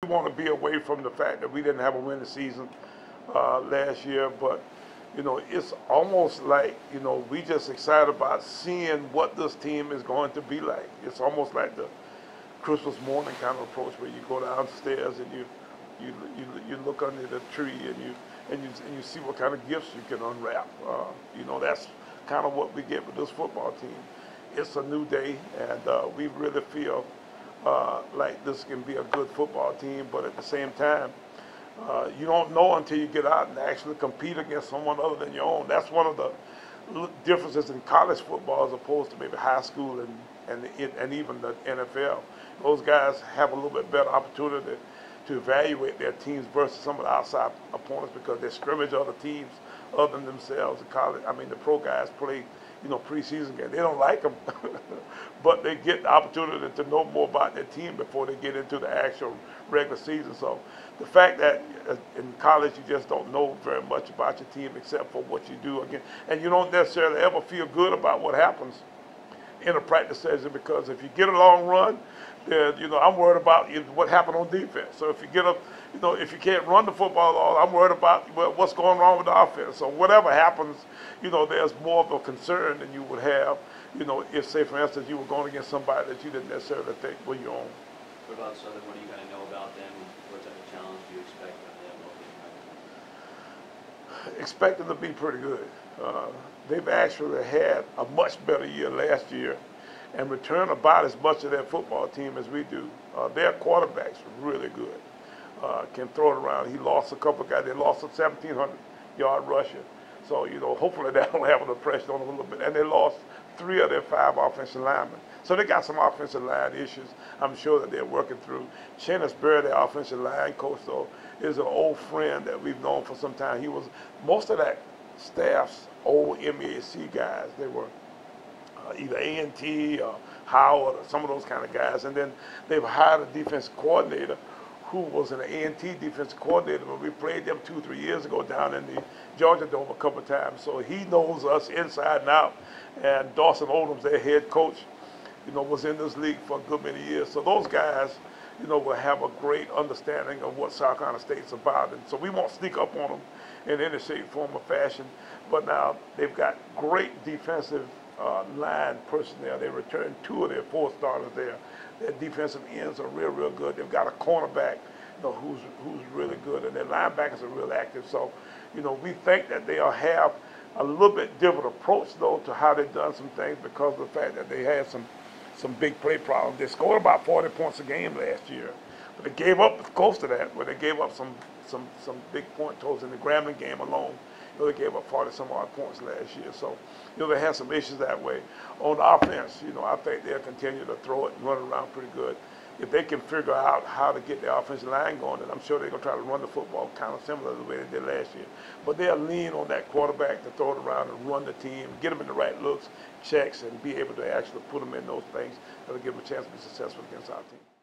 want to be away from the fact that we didn't have a winning season last year, but it's almost like we just excited about seeing what this team is going to be like. It's almost like the Christmas morning kind of approach where you go downstairs and you look under the tree and you see what kind of gifts you can unwrap. That's kind of what we get with this football team. It's a new day, and we really feel like this can be a good football team, but at the same time, you don't know until you get out and actually compete against someone other than your own. That's one of the differences in college football as opposed to maybe high school and even the NFL. Those guys have a little bit better opportunity to evaluate their teams versus some of the outside opponents because they scrimmage other teams other than themselves. In college, the pro guys play preseason games. They don't like them, but they get the opportunity to know more about their team before they get into the actual regular season. So the fact that in college you just don't know very much about your team except for what you do again, and you don't necessarily ever feel good about what happens in a practice session because if you get a long run, then I'm worried about what happened on defense. So if you get if you can't run the football at all, I'm worried about what's going wrong with the offense. So whatever happens, there's more of a concern than you would have, if, say, for instance, you were going against somebody that you didn't necessarily think were your own. What about Southern? What do you kind of know about them? What type of challenge do you expect from them? Expect them to be pretty good. They've actually had a much better year last year and return about as much of their football team as we do. Their quarterback's really good. Can throw it around. He lost a couple of guys. They lost a 1,700-yard rusher. So, hopefully that will have an impression on them a little bit. And they lost 3 of their 5 offensive linemen. So they got some offensive line issues I'm sure that they're working through. Chennis Berry, their offensive line coach, though, is an old friend that we've known for some time. He was most of that staff's old MEAC guys. They were either A&T or Howard or some of those kind of guys. And then they've hired a defensive coordinator who was an A&T defensive coordinator, but we played them 2-3 years ago down in the Georgia Dome a couple of times. So he knows us inside and out. And Dawson Odom's their head coach, was in this league for a good many years. So those guys, will have a great understanding of what South Carolina State's about. And so we won't sneak up on them in any shape, form, or fashion. But now they've got great defensive line personnel. They returned 2 of their 4 starters there. Their defensive ends are real, real good. They've got a cornerback, who's really good, and their linebackers are real active. So, we think that they'll have a little bit different approach though to how they've done some things because of the fact that they had some big play problems. They scored about 40 points a game last year, but they gave up close to that, where they gave up some big point totals in the Grambling game alone. They gave up 40-some odd points last year. So, they had some issues that way. On the offense, I think they'll continue to throw it and run it around pretty good. If they can figure out how to get their offensive line going, then I'm sure they're going to try to run the football kind of similar to the way they did last year. But they'll lean on that quarterback to throw it around and run the team, get them in the right looks, checks, and be able to actually put them in those things that'll give them a chance to be successful against our team.